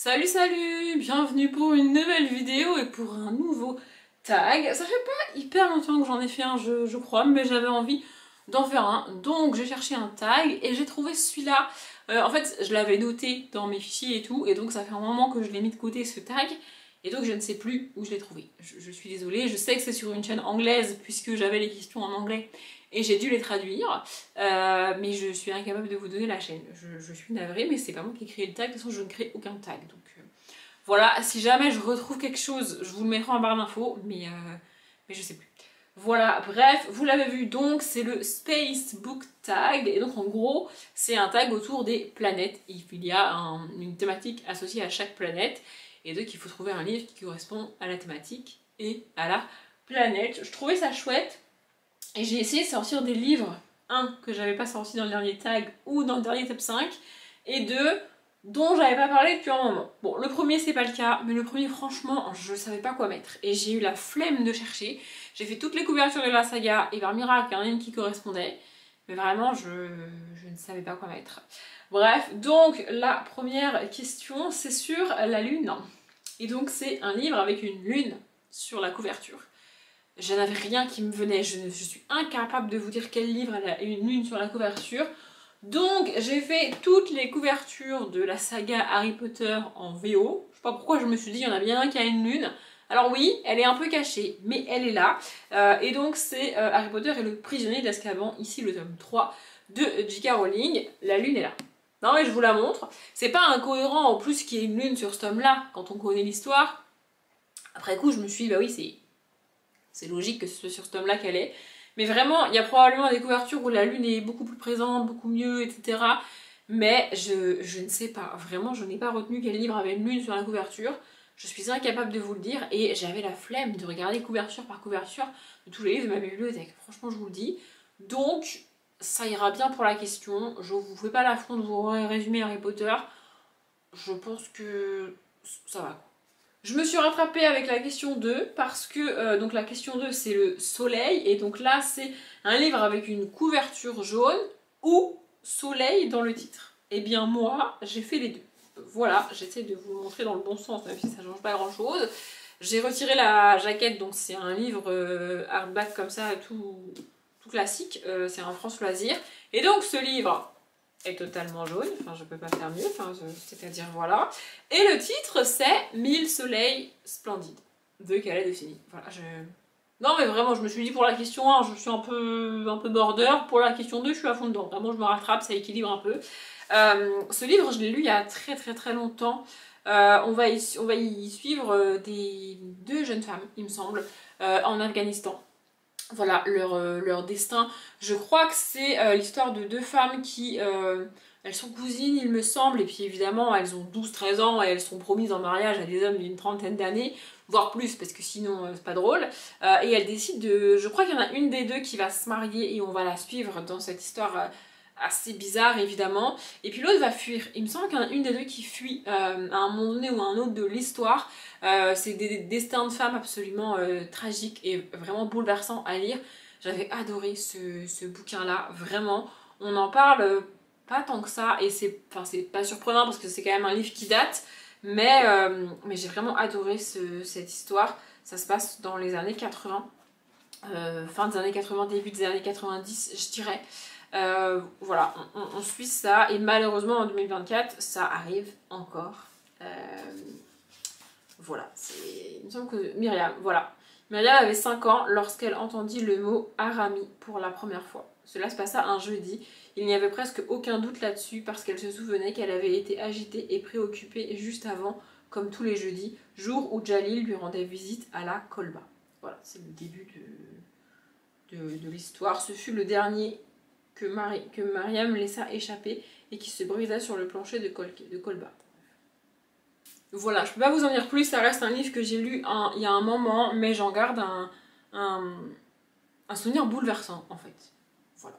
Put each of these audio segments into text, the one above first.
Salut salut, bienvenue pour une nouvelle vidéo et pour un nouveau tag. Ça fait pas hyper longtemps que j'en ai fait un je crois, mais j'avais envie d'en faire un. Donc j'ai cherché un tag et j'ai trouvé celui-là. En fait je l'avais noté dans mes fichiers et tout, et donc ça fait un moment que je l'ai mis de côté ce tag. Et donc je ne sais plus où je l'ai trouvé. Je suis désolée, je sais que c'est sur une chaîne anglaise puisque j'avais les questions en anglais et j'ai dû les traduire, mais je suis incapable de vous donner la chaîne. Je suis navrée, mais c'est pas moi qui ai créé le tag, de toute façon je ne crée aucun tag. Donc voilà, si jamais je retrouve quelque chose, je vous le mettrai en barre d'infos, mais je sais plus. Voilà, bref, vous l'avez vu, donc c'est le Space Book Tag, et donc en gros, c'est un tag autour des planètes. Il y a une thématique associée à chaque planète, et donc il faut trouver un livre qui correspond à la thématique et à la planète. Je trouvais ça chouette, et j'ai essayé de sortir des livres, un que j'avais pas sorti dans le dernier tag ou dans le dernier top 5, et deux dont j'avais pas parlé depuis un moment. Bon, le premier c'est pas le cas, mais le premier franchement je savais pas quoi mettre et j'ai eu la flemme de chercher. J'ai fait toutes les couvertures de la saga et par miracle il y en a une qui correspondait, mais vraiment je ne savais pas quoi mettre. Bref, donc la première question c'est sur la lune, et donc c'est un livre avec une lune sur la couverture. Je n'avais rien qui me venait, je suis incapable de vous dire quel livre a une lune sur la couverture. Donc j'ai fait toutes les couvertures de la saga Harry Potter en VO. Je sais pas pourquoi je me suis dit il y en a bien un qui a une lune. Alors oui, elle est un peu cachée, mais elle est là. Et donc c'est Harry Potter et le prisonnier d'Azkaban, ici le tome 3 de J.K. Rowling. La lune est là. Non mais je vous la montre. C'est pas incohérent en plus qu'il y ait une lune sur ce tome-là, quand on connaît l'histoire. Après coup je me suis dit bah oui c'est logique que ce soit sur ce tome-là qu'elle est. Mais vraiment, il y a probablement des couvertures où la lune est beaucoup plus présente, beaucoup mieux, etc. Mais je ne sais pas. Vraiment, je n'ai pas retenu quel livre avait une lune sur la couverture. Je suis incapable de vous le dire. Et j'avais la flemme de regarder couverture par couverture de tous les livres de ma bibliothèque. Franchement, je vous le dis. Donc, ça ira bien pour la question. Je ne vous fais pas l'affront de vous résumer Harry Potter. Je pense que ça va. Je me suis rattrapée avec la question 2 parce que donc la question 2 c'est le soleil, et donc là c'est un livre avec une couverture jaune ou soleil dans le titre. Et bien moi j'ai fait les deux. Voilà, j'essaie de vous le montrer dans le bon sens même si ça change pas grand chose. J'ai retiré la jaquette, donc c'est un livre hardback comme ça tout classique, c'est un France Loisirs. Et donc ce livre est totalement jaune, enfin je peux pas faire mieux, c'est-à-dire voilà. Et le titre c'est 1000 soleils splendides de Khaled Hosseini. Voilà, non mais vraiment je me suis dit pour la question 1 je suis un peu border, pour la question 2 je suis à fond dedans, vraiment je me rattrape, ça équilibre un peu. Ce livre je l'ai lu il y a très longtemps. On va y suivre deux jeunes femmes il me semble, en Afghanistan. Voilà leur destin. Je crois que c'est l'histoire de deux femmes qui elles sont cousines il me semble, et puis évidemment elles ont 12-13 ans et elles sont promises en mariage à des hommes d'une trentaine d'années, voire plus parce que sinon c'est pas drôle. Et elles décident de... Je crois qu'il y en a une des deux qui va se marier et on va la suivre dans cette histoire assez bizarre évidemment, et puis l'autre va fuir. Il me semble qu'il y en a une des deux qui fuit à un moment donné ou à un autre de l'histoire. C'est des destins de femmes absolument tragiques et vraiment bouleversants à lire. J'avais adoré ce bouquin là, vraiment. On en parle pas tant que ça et c'est pas surprenant parce que c'est quand même un livre qui date, mais j'ai vraiment adoré cette histoire. Ça se passe dans les années 80, fin des années 80, début des années 90 je dirais. Voilà, on suit ça et malheureusement en 2024 ça arrive encore. Voilà, il me semble que Myriam avait 5 ans lorsqu'elle entendit le mot Arami pour la première fois. Cela se passa un jeudi, il n'y avait presque aucun doute là-dessus parce qu'elle se souvenait qu'elle avait été agitée et préoccupée juste avant, comme tous les jeudis, jour où Jalil lui rendait visite à la Kolba. Voilà, c'est le début de l'histoire. Ce fut le dernier que Mariam laissa échapper et qui se brisa sur le plancher de Kolba. Voilà, je peux pas vous en dire plus, ça reste un livre que j'ai lu il y a un moment, mais j'en garde un souvenir bouleversant en fait. Voilà.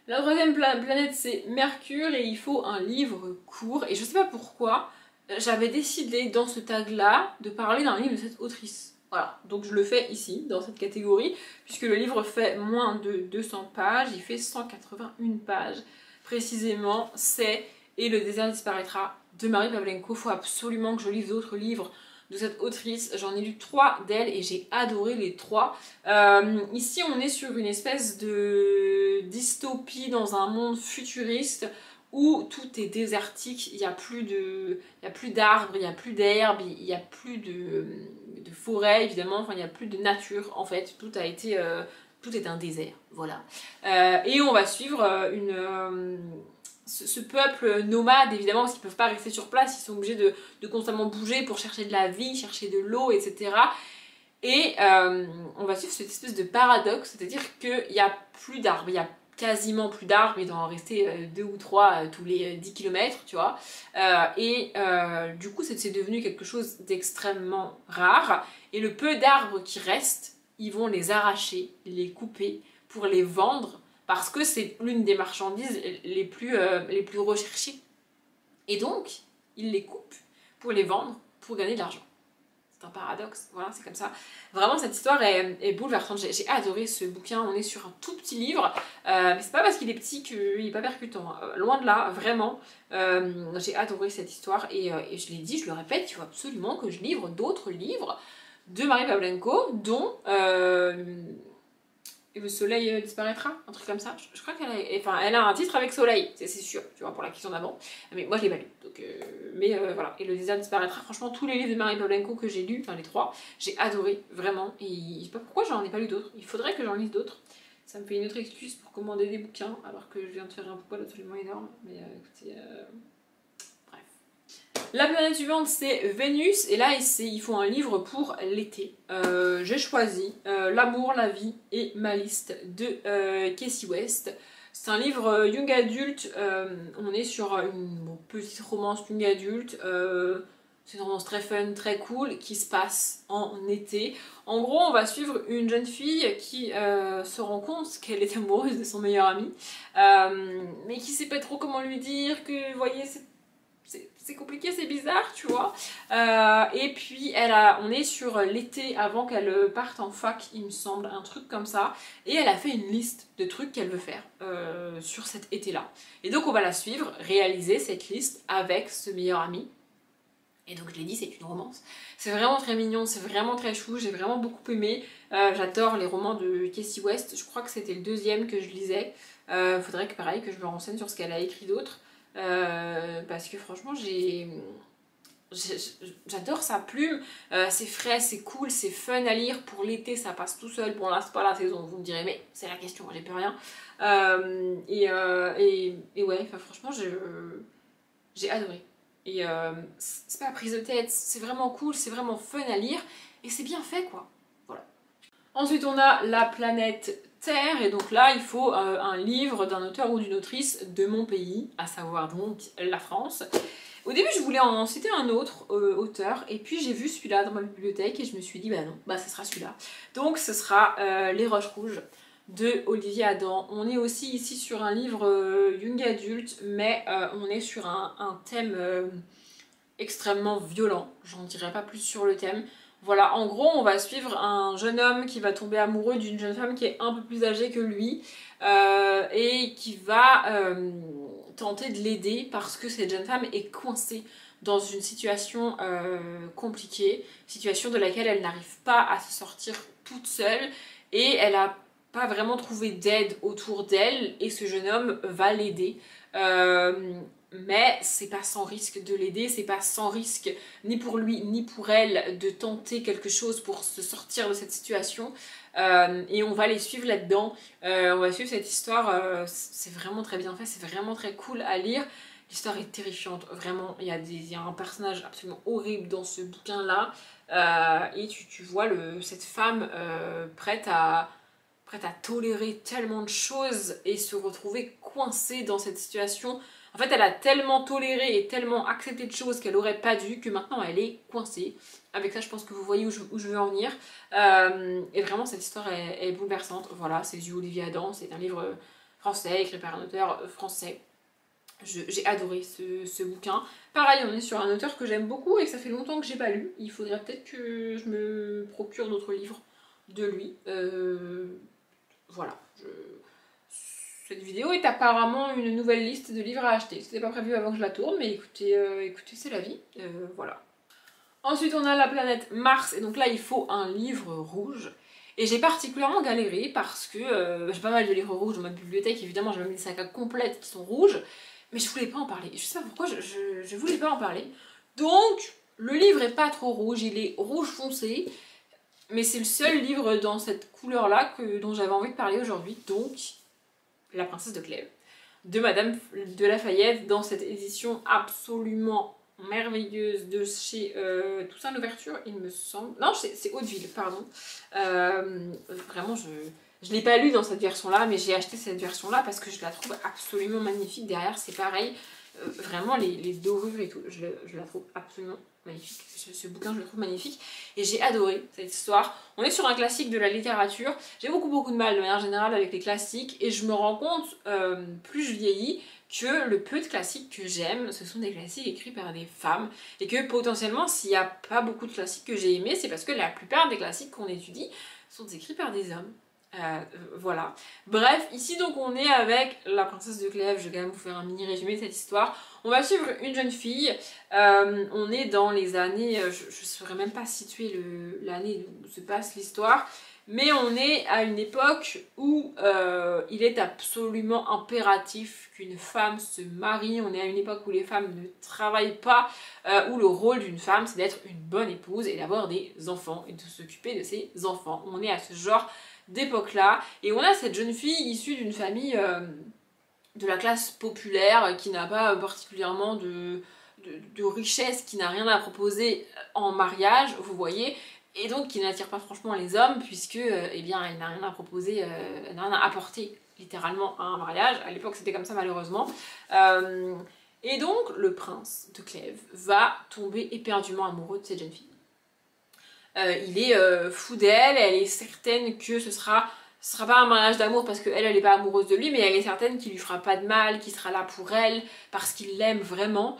La troisième planète c'est Mercure et il faut un livre court, et je sais pas pourquoi, j'avais décidé dans ce tag là de parler d'un livre de cette autrice. Voilà, donc je le fais ici, dans cette catégorie, puisque le livre fait moins de 200 pages, il fait 181 pages. Précisément, c'est « Et le désert disparaîtra » de Marie Pavlenko. Il faut absolument que je lise d'autres livres de cette autrice. J'en ai lu 3 d'elle et j'ai adoré les 3. Ici, on est sur une espèce de dystopie dans un monde futuriste où tout est désertique, il n'y a plus d'arbres, il n'y a plus d'herbes, il n'y a plus de forêt évidemment, enfin il n'y a plus de nature en fait, tout est un désert, voilà. Et on va suivre ce peuple nomade évidemment parce qu'ils ne peuvent pas rester sur place, ils sont obligés de constamment bouger pour chercher de la vie, chercher de l'eau, etc. Et on va suivre cette espèce de paradoxe, c'est-à-dire qu'il n'y a plus d'arbres, il y a quasiment plus d'arbres, il doit en rester 2 ou 3 tous les 10 km, tu vois. Du coup, c'est devenu quelque chose d'extrêmement rare. Et le peu d'arbres qui restent, ils vont les arracher, les couper pour les vendre parce que c'est l'une des marchandises les plus recherchées. Et donc, ils les coupent pour les vendre, pour gagner de l'argent. C'est un paradoxe, voilà, c'est comme ça. Vraiment, cette histoire est bouleversante. J'ai adoré ce bouquin. On est sur un tout petit livre, mais c'est pas parce qu'il est petit qu'il est pas percutant. Loin de là, vraiment. J'ai adoré cette histoire et je l'ai dit, je le répète, il faut absolument que je livre d'autres livres de Marie Pavlenko, dont le soleil disparaîtra, un truc comme ça. Je crois elle a un titre avec soleil, c'est sûr, tu vois, pour la question d'avant. Mais moi je l'ai pas lu, donc voilà. Et le désert disparaîtra. Franchement, tous les livres de Marie Pavlenko que j'ai lus, enfin les 3, j'ai adoré vraiment. Et je sais pas pourquoi j'en ai pas lu d'autres. Il faudrait que j'en lise d'autres. Ça me fait une autre excuse pour commander des bouquins, alors que je viens de faire un poil absolument énorme. Mais écoutez, bref. La planète suivante c'est Vénus et là ils font un livre pour l'été. J'ai choisi L'amour, la vie et ma liste de Casey West. C'est un livre young adulte, on est sur une petite romance young adulte. C'est une romance très fun, très cool, qui se passe en été. En gros, on va suivre une jeune fille qui se rend compte qu'elle est amoureuse de son meilleur ami, mais qui sait pas trop comment lui dire, que, vous voyez, c'est compliqué, c'est bizarre, tu vois. Et puis, on est sur l'été avant qu'elle parte en fac, il me semble, un truc comme ça. Et elle a fait une liste de trucs qu'elle veut faire sur cet été-là. Et donc, on va la suivre, réaliser cette liste avec ce meilleur ami. Et donc je l'ai dit, c'est une romance. C'est vraiment très mignon, c'est vraiment très chou, j'ai vraiment beaucoup aimé. J'adore les romans de Casey West, je crois que c'était le 2e que je lisais. Faudrait que pareil, que je me renseigne sur ce qu'elle a écrit d'autre. Parce que franchement, j'adore sa plume, c'est frais, c'est cool, c'est fun à lire. Pour l'été, ça passe tout seul. Bon là, c'est pas la saison, vous me direz, mais c'est la question, j'ai plus rien. Et ouais, enfin, franchement, j'ai adoré. Et c'est pas prise de tête, c'est vraiment cool, c'est vraiment fun à lire et c'est bien fait quoi. Voilà. Ensuite on a La planète Terre et donc là il faut un livre d'un auteur ou d'une autrice de mon pays, à savoir donc la France. Au début je voulais en citer un autre auteur et puis j'ai vu celui-là dans ma bibliothèque et je me suis dit bah non, bah ce sera celui-là. Donc ce sera Les Roches Rouges de Olivier Adam. On est aussi ici sur un livre young adulte, mais on est sur un thème extrêmement violent. J'en dirai pas plus sur le thème. Voilà, en gros, on va suivre un jeune homme qui va tomber amoureux d'une jeune femme qui est un peu plus âgée que lui et qui va tenter de l'aider parce que cette jeune femme est coincée dans une situation compliquée, situation de laquelle elle n'arrive pas à se sortir toute seule et elle a pas vraiment trouvé d'aide autour d'elle et ce jeune homme va l'aider. Mais c'est pas sans risque de l'aider, c'est pas sans risque ni pour lui ni pour elle de tenter quelque chose pour se sortir de cette situation. Et on va les suivre là-dedans, on va suivre cette histoire, c'est vraiment très bien fait, c'est vraiment très cool à lire. L'histoire est terrifiante, vraiment, il y a un personnage absolument horrible dans ce bouquin-là, et tu vois cette femme prête à tolérer tellement de choses et se retrouver coincée dans cette situation. En fait, elle a tellement toléré et tellement accepté de choses qu'elle aurait pas dû que maintenant elle est coincée. Avec ça, je pense que vous voyez où je veux en venir. Et vraiment, cette histoire est bouleversante. Voilà, c'est du Olivier Adam, c'est un livre français, écrit par un auteur français. J'ai adoré ce bouquin. Pareil, on est sur un auteur que j'aime beaucoup et que ça fait longtemps que j'ai pas lu. Il faudrait peut-être que je me procure d'autres livres de lui. Voilà, cette vidéo est apparemment une nouvelle liste de livres à acheter. C'était pas prévu avant que je la tourne, mais écoutez, écoutez c'est la vie, voilà. Ensuite on a la planète Mars, et donc là il faut un livre rouge. Et j'ai particulièrement galéré parce que j'ai pas mal de livres rouges dans ma bibliothèque, évidemment j'ai même des sagas complètes qui sont rouges, mais je voulais pas en parler. Je sais pas pourquoi, je voulais pas en parler. Donc le livre est pas trop rouge, il est rouge foncé, mais c'est le seul livre dans cette couleur-là dont j'avais envie de parler aujourd'hui, donc La princesse de Clèves, de Madame de Lafayette, dans cette édition absolument merveilleuse de chez Toussaint Louverture, il me semble. Non, c'est Hauteville, pardon. Vraiment, je l'ai pas lu dans cette version-là, mais j'ai acheté cette version-là parce que je la trouve absolument magnifique. Derrière, c'est pareil. Vraiment, les dorures et tout, je la trouve absolument magnifique. Ce bouquin, je le trouve magnifique. Et j'ai adoré cette histoire. On est sur un classique de la littérature. J'ai beaucoup de mal de manière générale avec les classiques. Et je me rends compte, plus je vieillis, que le peu de classiques que j'aime, ce sont des classiques écrits par des femmes. Et que potentiellement, s'il n'y a pas beaucoup de classiques que j'ai aimés, c'est parce que la plupart des classiques qu'on étudie sont écrits par des hommes. Voilà. Bref, ici donc on est avec la princesse de Clèves. Je vais quand même vous faire un mini résumé de cette histoire. On va suivre une jeune fille. On est dans les années, je ne saurais même pas situer l'année où se passe l'histoire, mais on est à une époque où il est absolument impératif qu'une femme se marie. On est à une époque où les femmes ne travaillent pas, où le rôle d'une femme c'est d'être une bonne épouse et d'avoir des enfants et de s'occuper de ses enfants. On est à ce genre d'époque-là, et on a cette jeune fille issue d'une famille de la classe populaire qui n'a pas particulièrement de richesse, qui n'a rien à proposer en mariage, vous voyez, et donc qui n'attire pas franchement les hommes puisque eh bien elle n'a rien à proposer, elle n'a rien à apporter littéralement à un mariage. À l'époque c'était comme ça malheureusement. Et donc le prince de Clèves va tomber éperdument amoureux de cette jeune fille. Il est fou d'elle, elle est certaine que ce sera pas un mariage d'amour parce qu'elle n'est pas amoureuse de lui, mais elle est certaine qu'il lui fera pas de mal, qu'il sera là pour elle, parce qu'il l'aime vraiment.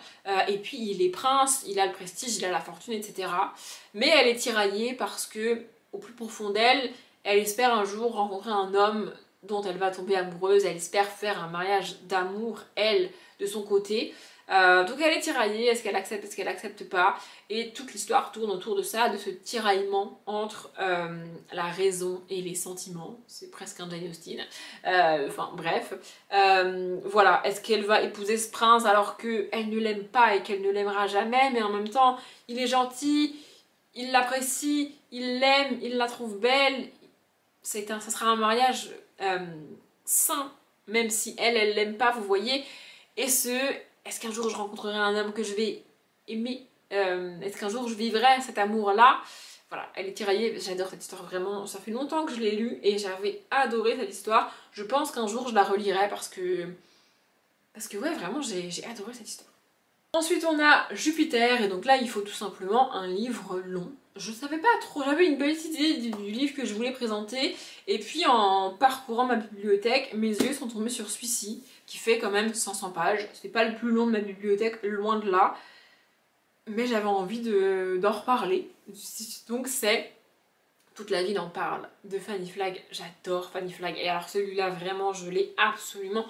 Et puis il est prince, il a le prestige, il a la fortune, etc. Mais elle est tiraillée parce que, au plus profond d'elle, elle espère un jour rencontrer un homme dont elle va tomber amoureuse, elle espère faire un mariage d'amour, elle, de son côté. Donc elle est tiraillée, est-ce qu'elle accepte pas, et toute l'histoire tourne autour de ça, de ce tiraillement entre la raison et les sentiments. C'est presque un Jane Austen. Enfin bref, voilà, est-ce qu'elle va épouser ce prince alors qu'elle ne l'aime pas et qu'elle ne l'aimera jamais, mais en même temps il est gentil, il l'apprécie, il l'aime, il la trouve belle. Ça sera un mariage sain, même si elle l'aime pas, vous voyez. Est-ce qu'un jour je rencontrerai un homme que je vais aimer? Est-ce qu'un jour je vivrai cet amour-là? Voilà, elle est tiraillée, j'adore cette histoire vraiment, ça fait longtemps que je l'ai lue et j'avais adoré cette histoire. Je pense qu'un jour je la relirai parce que ouais, vraiment j'ai adoré cette histoire. Ensuite on a Jupiter, et donc là il faut tout simplement un livre long. Je savais pas trop, j'avais une petite idée du livre que je voulais présenter, et puis en parcourant ma bibliothèque, mes yeux sont tombés sur celui-ci, qui fait quand même 500 pages. C'est pas le plus long de ma bibliothèque, loin de là, mais j'avais envie d'en reparler. Donc c'est Toute la ville en parle, de Fanny Flagg. J'adore Fanny Flagg, et alors celui-là vraiment je l'ai absolument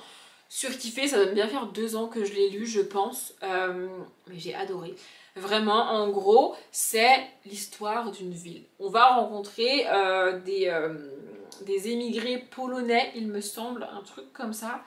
surkiffé. Ça doit bien faire 2 ans que je l'ai lu je pense, mais j'ai adoré. Vraiment, en gros, c'est l'histoire d'une ville. On va rencontrer des émigrés polonais, il me semble, un truc comme ça,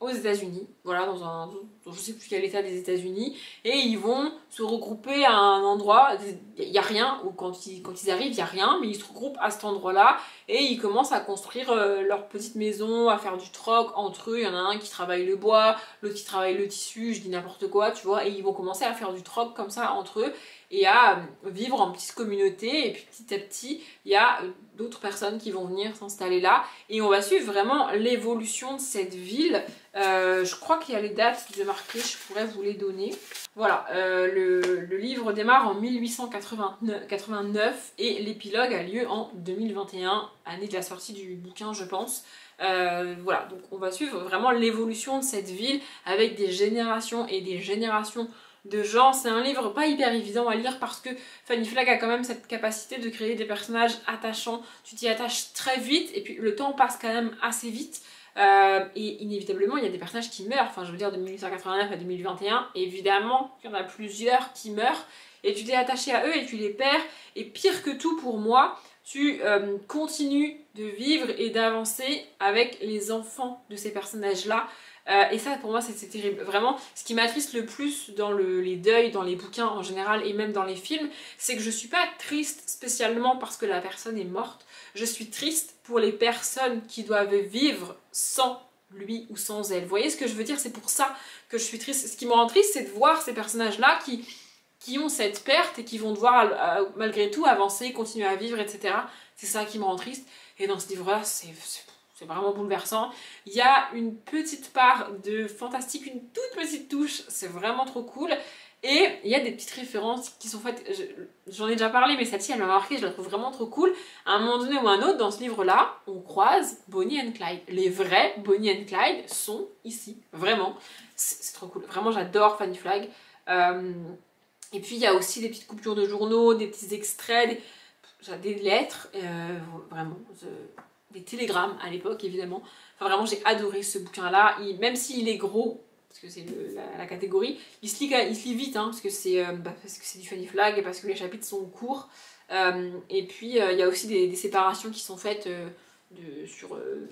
aux États-Unis. Voilà, dans je sais plus quel état des États-Unis. Et ils vont se regrouper à un endroit, il n'y a rien, ou quand ils arrivent, il n'y a rien, mais ils se regroupent à cet endroit-là et ils commencent à construire leur petite maison, à faire du troc entre eux. Il y en a un qui travaille le bois, l'autre qui travaille le tissu, je dis n'importe quoi, tu vois, et ils vont commencer à faire du troc comme ça entre eux et à vivre en petite communauté. Et puis petit à petit, il y a d'autres personnes qui vont venir s'installer là, et on va suivre vraiment l'évolution de cette ville. Je crois qu'il y a les dates de marquées, je pourrais vous les donner. Voilà, le livre démarre en 1889 et l'épilogue a lieu en 2021, année de la sortie du bouquin je pense. Voilà, donc on va suivre vraiment l'évolution de cette ville avec des générations et des générations de gens. C'est un livre pas hyper évident à lire parce que Fanny Flagg a quand même cette capacité de créer des personnages attachants. Tu t'y attaches très vite et puis le temps passe quand même assez vite. Et inévitablement il y a des personnages qui meurent, enfin je veux dire de 1889 à 2021, évidemment il y en a plusieurs qui meurent, et tu t'es attaché à eux et tu les perds, et pire que tout pour moi, tu continues de vivre et d'avancer avec les enfants de ces personnages-là. Et ça pour moi c'est terrible. Vraiment, ce qui m'attriste le plus dans les deuils, dans les bouquins en général et même dans les films, c'est que je suis pas triste spécialement parce que la personne est morte. Je suis triste pour les personnes qui doivent vivre sans lui ou sans elle. Vous voyez ce que je veux dire? C'est pour ça que je suis triste. Ce qui me rend triste, c'est de voir ces personnages-là qui ont cette perte et qui vont devoir malgré tout avancer, continuer à vivre, etc. C'est ça qui me rend triste. Et dans ce livre-là, c'est vraiment bouleversant. Il y a une petite part de fantastique, une toute petite touche, c'est vraiment trop cool. Et il y a des petites références qui sont faites, j'en ai déjà parlé, mais celle-ci elle m'a marqué, je la trouve vraiment trop cool. À un moment donné ou un autre, dans ce livre-là, on croise Bonnie and Clyde. Les vrais Bonnie and Clyde sont ici, vraiment. C'est trop cool, vraiment j'adore Fanny Flagg. Et puis il y a aussi des petites coupures de journaux, des petits extraits, des lettres, vraiment, des télégrammes à l'époque évidemment. Enfin vraiment j'ai adoré ce bouquin-là, même s'il est gros, parce que c'est la catégorie, il se lit vite, hein, parce que c'est du Fanny Flagg et parce que les chapitres sont courts. Et puis il y a aussi des séparations qui sont faites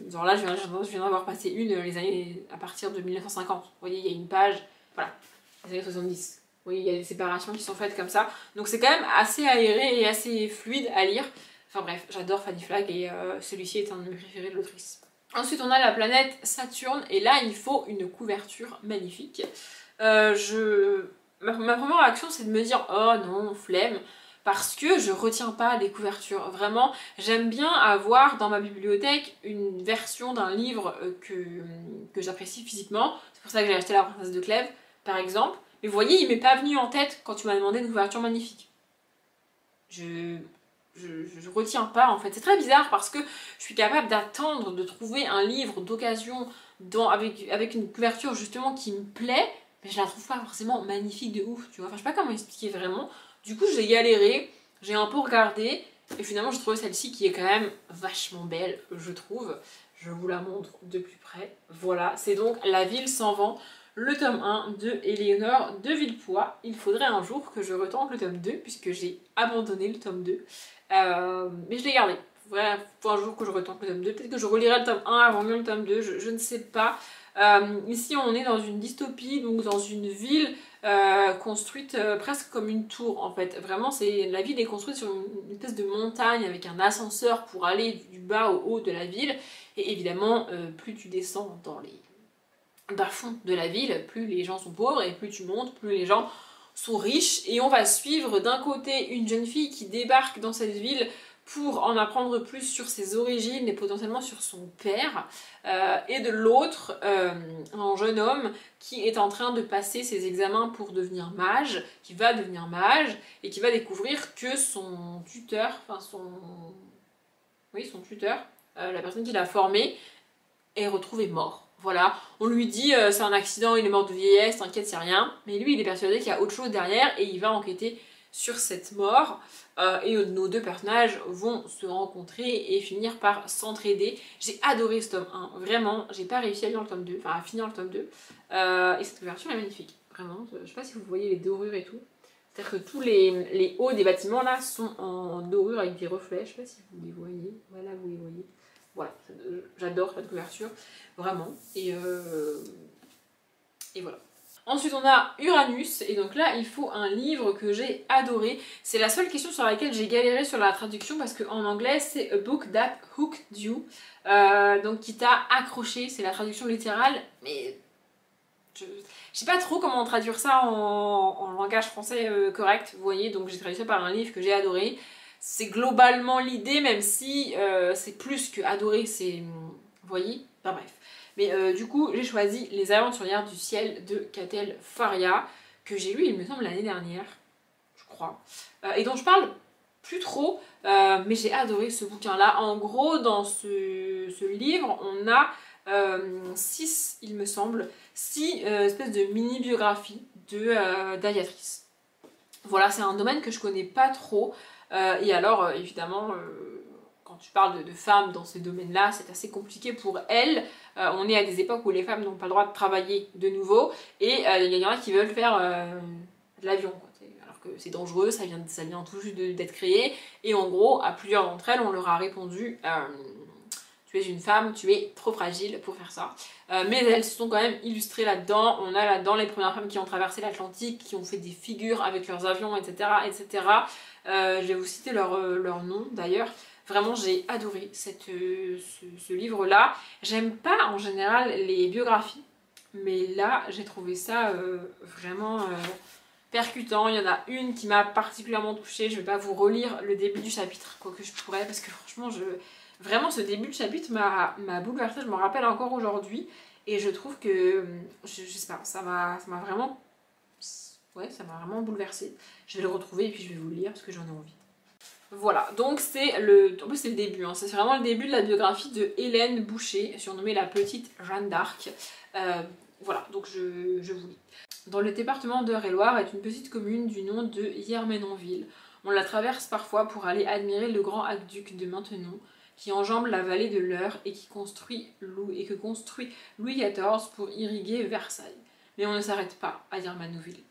genre là je viens d'avoir passé les années à partir de 1950. Vous voyez, il y a une page, voilà, les années 70. Vous voyez, il y a des séparations qui sont faites comme ça. Donc c'est quand même assez aéré et assez fluide à lire. Enfin bref, j'adore Fanny Flagg et celui-ci est un de mes préférés de l'autrice. Ensuite on a la planète Saturne et là il faut une couverture magnifique. Ma première réaction c'est de me dire oh non, flemme, parce que je retiens pas les couvertures. Vraiment, j'aime bien avoir dans ma bibliothèque une version d'un livre que j'apprécie physiquement. C'est pour ça que j'ai acheté La Princesse de Clèves par exemple. Mais vous voyez, il m'est pas venu en tête quand tu m'as demandé une couverture magnifique. Je retiens pas en fait. C'est très bizarre parce que je suis capable d'attendre de trouver un livre d'occasion avec une couverture justement qui me plaît, mais je la trouve pas forcément magnifique de ouf, tu vois. Enfin, je sais pas comment expliquer vraiment. Du coup, j'ai galéré, j'ai un peu regardé, et finalement, j'ai trouvé celle-ci qui est quand même vachement belle, je trouve. Je vous la montre de plus près. Voilà, c'est donc La Ville sans vent, le tome 1 de Éléonore de Villepoix. Il faudrait un jour que je retente le tome 2, puisque j'ai abandonné le tome 2. Mais je l'ai gardé. Voilà, pour un jour que je retente le tome 2. Peut-être que je relirai le tome 1 avant même le tome 2, je ne sais pas. Ici, on est dans une dystopie, donc dans une ville construite presque comme une tour en fait. Vraiment, la ville est construite sur une espèce de montagne avec un ascenseur pour aller du bas au haut de la ville. Et évidemment, plus tu descends dans les bas-fonds de la ville, plus les gens sont pauvres et plus tu montes, plus les gens sont riches. Et on va suivre d'un côté une jeune fille qui débarque dans cette ville pour en apprendre plus sur ses origines et potentiellement sur son père, et de l'autre, un jeune homme qui est en train de passer ses examens pour devenir mage, qui va devenir mage, et qui va découvrir que son tuteur, son tuteur, la personne qui l'a formé, est retrouvé mort. Voilà, on lui dit c'est un accident, il est mort de vieillesse, t'inquiète, c'est rien, mais lui il est persuadé qu'il y a autre chose derrière et il va enquêter sur cette mort. Et nos deux personnages vont se rencontrer et finir par s'entraider. J'ai adoré ce tome 1, vraiment, j'ai pas réussi à lire le tome 2, enfin à finir le tome 2. Et cette couverture est magnifique, vraiment, je sais pas si vous voyez les dorures et tout. C'est-à-dire que tous les hauts des bâtiments là sont en dorure avec des reflets, je sais pas si vous les voyez, voilà vous les voyez. Voilà, j'adore cette couverture, vraiment, et voilà. Ensuite on a Uranus, et donc là il faut un livre que j'ai adoré. C'est la seule question sur laquelle j'ai galéré sur la traduction parce qu'en anglais c'est A Book That Hooked You, donc qui t'a accroché, c'est la traduction littérale, mais je sais pas trop comment traduire ça en langage français correct, vous voyez, donc j'ai traduit ça par un livre que j'ai adoré. C'est globalement l'idée, même si c'est plus que adorer, c'est... Vous voyez? Enfin bref. Mais du coup, j'ai choisi Les Aventurières du ciel de Catel Faria, que j'ai lu, il me semble, l'année dernière, je crois, et dont je parle plus trop, mais j'ai adoré ce bouquin-là. En gros, dans ce livre, on a 6, il me semble, 6 espèces de mini-biographies d'aviatrices. Voilà, c'est un domaine que je connais pas trop. Et alors, évidemment, quand tu parles de femmes dans ce domaine-là, c'est assez compliqué pour elles. On est à des époques où les femmes n'ont pas le droit de travailler de nouveau, et il y en a qui veulent faire de l'avion, quoi. Alors que c'est dangereux, ça vient tout juste d'être créé, et en gros, à plusieurs d'entre elles, on leur a répondu tu es une femme, tu es trop fragile pour faire ça. Mais elles se sont quand même illustrées là-dedans. On a là-dedans les premières femmes qui ont traversé l'Atlantique, qui ont fait des figures avec leurs avions, etc. etc. Je vais vous citer leur nom d'ailleurs. Vraiment, j'ai adoré ce livre-là. J'aime pas en général les biographies, mais là, j'ai trouvé ça vraiment percutant. Il y en a une qui m'a particulièrement touchée. Je vais pas vous relire le début du chapitre, quoique je pourrais, parce que franchement, vraiment, ce début de chapitre m'a bouleversée, je m'en rappelle encore aujourd'hui, et je trouve que, je sais pas, ça m'a vraiment, ouais, ça m'a vraiment bouleversée. Je vais le retrouver et puis je vais vous le lire parce que j'en ai envie. Voilà, donc en plus c'est le début, hein, c'est vraiment le début de la biographie de Hélène Boucher, surnommée la petite Jeanne d'Arc. Voilà, donc je vous lis. Dans le département d'Eure-et-Loir est une petite commune du nom de Hiermenonville. On la traverse parfois pour aller admirer le grand aqueduc de Maintenon, qui enjambe la vallée de l'Eure et que construit Louis XIV pour irriguer Versailles. Mais on ne s'arrête pas à Hiermenonville.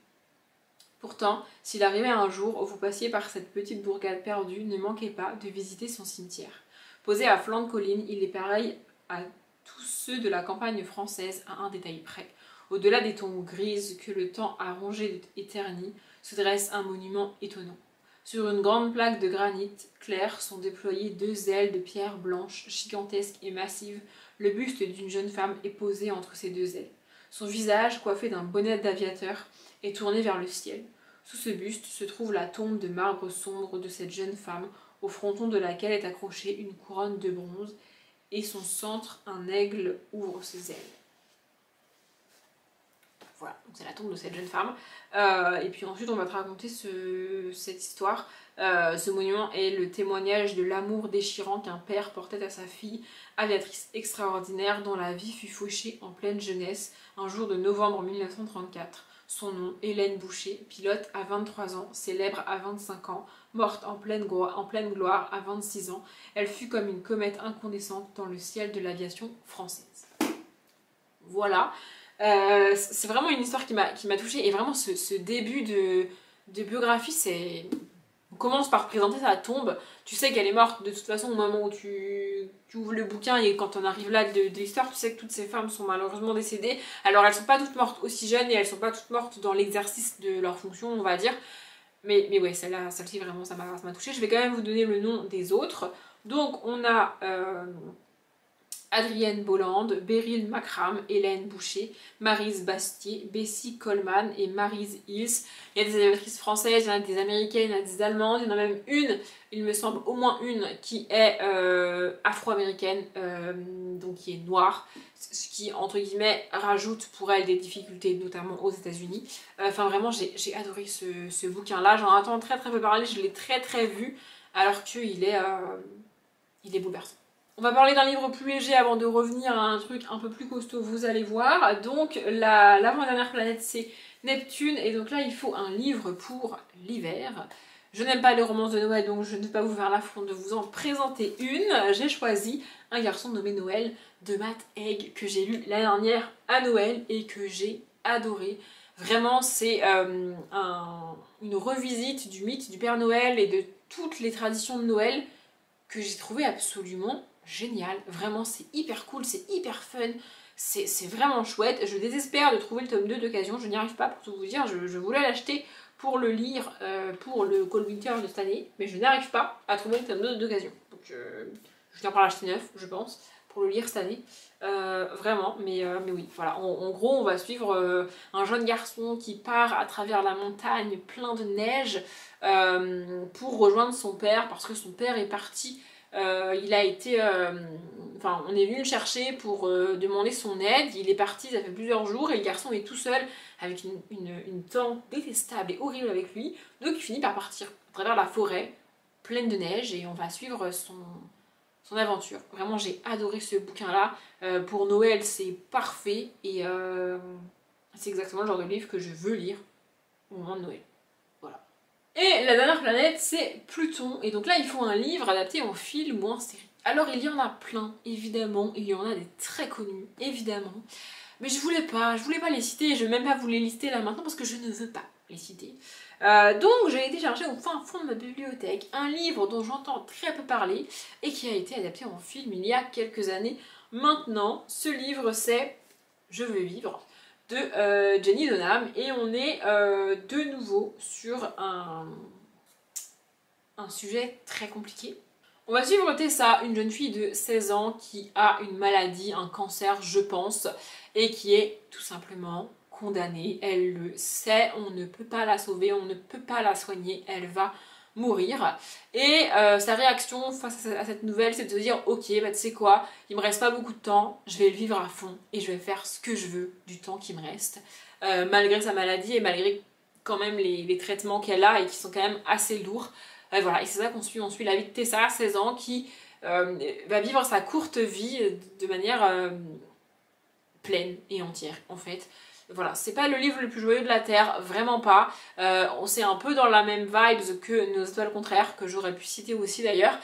Pourtant, s'il arrivait un jour où vous passiez par cette petite bourgade perdue, ne manquez pas de visiter son cimetière. Posé à flanc de colline, il est pareil à tous ceux de la campagne française à un détail près. Au-delà des tombes grises que le temps a rongées et ternies, se dresse un monument étonnant. Sur une grande plaque de granit clair sont déployées 2 ailes de pierre blanche, gigantesques et massives. Le buste d'une jeune femme est posé entre ces 2 ailes. Son visage, coiffé d'un bonnet d'aviateur, est tourné vers le ciel. Sous ce buste se trouve la tombe de marbre sombre de cette jeune femme, au fronton de laquelle est accrochée une couronne de bronze, et son centre, un aigle ouvre ses ailes. Voilà, donc c'est la tombe de cette jeune femme. Et puis ensuite on va te raconter cette histoire. Ce monument est le témoignage de l'amour déchirant qu'un père portait à sa fille, aviatrice extraordinaire dont la vie fut fauchée en pleine jeunesse, un jour de novembre 1934. Son nom, Hélène Boucher, pilote à 23 ans, célèbre à 25 ans, morte en pleine gloire à 26 ans. Elle fut comme une comète incandescente dans le ciel de l'aviation française. Voilà. C'est vraiment une histoire qui m'a touchée, et vraiment ce début de biographie, c'est... On commence par présenter sa tombe, tu sais qu'elle est morte de toute façon au moment où tu ouvres le bouquin, et quand on arrive là de l'histoire, tu sais que toutes ces femmes sont malheureusement décédées. Alors elles sont pas toutes mortes aussi jeunes, et elles sont pas toutes mortes dans l'exercice de leur fonction, on va dire, mais ouais, celle-ci vraiment ça m'a touchée. Je vais quand même vous donner le nom des autres. Donc on a... Adrienne Bolland, Beryl Macram, Hélène Boucher, Maryse Bastier, Bessie Coleman et Maryse Hills. Il y a des aviatrices françaises, il y en a des américaines, il y en a des allemandes, il y en a même une, il me semble au moins une, qui est afro-américaine, donc qui est noire, ce qui entre guillemets rajoute pour elle des difficultés, notamment aux États-Unis. Enfin vraiment j'ai adoré ce bouquin-là, j'en entends très peu parler, je l'ai très vu, alors qu'il est bouleversant. On va parler d'un livre plus léger avant de revenir à un truc un peu plus costaud, vous allez voir. Donc l'avant-dernière planète c'est Neptune, et donc là il faut un livre pour l'hiver. Je n'aime pas les romances de Noël, donc je ne vais pas vous faire l'affront de vous en présenter une. J'ai choisi Un garçon nommé Noël de Matt Haig, que j'ai lu l'année dernière à Noël et que j'ai adoré. Vraiment c'est une revisite du mythe du Père Noël et de toutes les traditions de Noël que j'ai trouvé absolument génial. Vraiment c'est hyper cool, c'est hyper fun, c'est vraiment chouette. Je désespère de trouver le tome 2 d'occasion, je n'y arrive pas pour tout vous dire. Je voulais l'acheter pour le lire pour le Cold Winter de cette année, mais je n'arrive pas à trouver le tome 2 d'occasion. Donc je viens par l'acheter neuf, je pense, pour le lire cette année. Vraiment, mais oui, voilà. En gros, on va suivre un jeune garçon qui part à travers la montagne plein de neige pour rejoindre son père, parce que son père est parti. Il a été... Enfin, on est venu le chercher pour demander son aide. Il est parti, ça fait plusieurs jours, et le garçon est tout seul avec une tante détestable et horrible avec lui. Donc il finit par partir à travers la forêt pleine de neige, et on va suivre son aventure. Vraiment, j'ai adoré ce bouquin-là. Pour Noël, c'est parfait, et c'est exactement le genre de livre que je veux lire au moment de Noël. Voilà. Et la dernière planète, c'est Pluton. Et donc là, il faut un livre adapté en film ou en série. Alors il y en a plein, évidemment. Il y en a des très connus, évidemment. Mais je voulais pas les citer. Je vais même pas vous les lister là maintenant parce que je ne veux pas les citer. Donc j'ai été chercher au fin fond de ma bibliothèque un livre dont j'entends très peu parler et qui a été adapté en film il y a quelques années maintenant. Ce livre c'est Je veux vivre de Jenny Donham et on est de nouveau sur un sujet très compliqué. On va suivre Tessa, une jeune fille de 16 ans qui a une maladie, un cancer je pense, et qui est tout simplement condamnée. Elle le sait, on ne peut pas la sauver, on ne peut pas la soigner, elle va mourir. Et sa réaction face à cette nouvelle, c'est de se dire ok, bah tu sais quoi, il me reste pas beaucoup de temps, je vais le vivre à fond et je vais faire ce que je veux du temps qui me reste. Malgré sa maladie et malgré quand même les traitements qu'elle a et qui sont quand même assez lourds. Voilà, et c'est ça qu'on suit. On suit la vie de Tessa, 16 ans, qui va vivre sa courte vie de manière pleine et entière, en fait. Voilà, c'est pas le livre le plus joyeux de la Terre, vraiment pas. On s'est un peu dans la même vibes que Nos étoiles contraires, que j'aurais pu citer aussi d'ailleurs.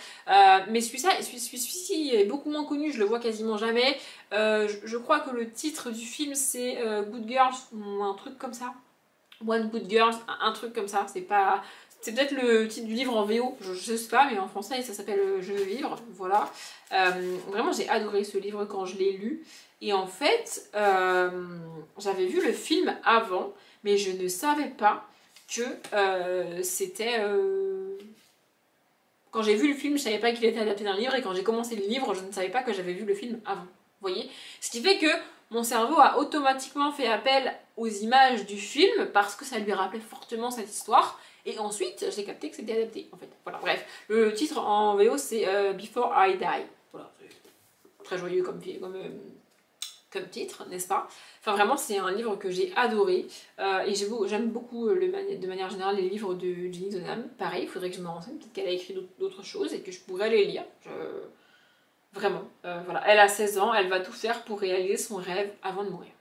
Mais celui-ci est beaucoup moins connu, je le vois quasiment jamais. Je crois que le titre du film c'est Good Girls, ou un truc comme ça. One Good Girls, un truc comme ça, c'est pas... C'est peut-être le titre du livre en VO, je sais pas, mais en français ça s'appelle Je veux vivre, voilà. Vraiment j'ai adoré ce livre quand je l'ai lu. Et en fait, j'avais vu le film avant, mais je ne savais pas que c'était... Quand j'ai vu le film, je savais pas qu'il était adapté d'un livre, et quand j'ai commencé le livre, je ne savais pas que j'avais vu le film avant. Vous voyez? Ce qui fait que mon cerveau a automatiquement fait appel aux images du film parce que ça lui rappelait fortement cette histoire. Et ensuite, j'ai capté que c'était adapté, en fait. Voilà, bref. Le titre en VO, c'est Before I Die. Voilà, c'est très joyeux comme titre, n'est-ce pas? Enfin, vraiment, c'est un livre que j'ai adoré. Et j'aime beaucoup, de manière générale, les livres de Jenny Donham. Pareil, il faudrait que je me renseigne. Peut-être qu'elle a écrit d'autres choses et que je pourrais les lire. Vraiment, voilà. Elle a 16 ans, elle va tout faire pour réaliser son rêve avant de mourir.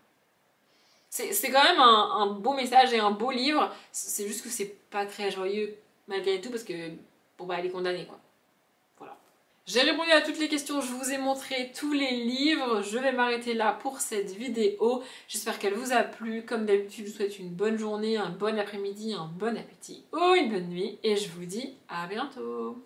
C'est quand même un beau message et un beau livre, c'est juste que c'est pas très joyeux malgré tout parce que, bon bah elle est condamnée quoi. Voilà. J'ai répondu à toutes les questions, je vous ai montré tous les livres, je vais m'arrêter là pour cette vidéo. J'espère qu'elle vous a plu, comme d'habitude je vous souhaite une bonne journée, un bon après-midi, un bon appétit ou une bonne nuit et je vous dis à bientôt.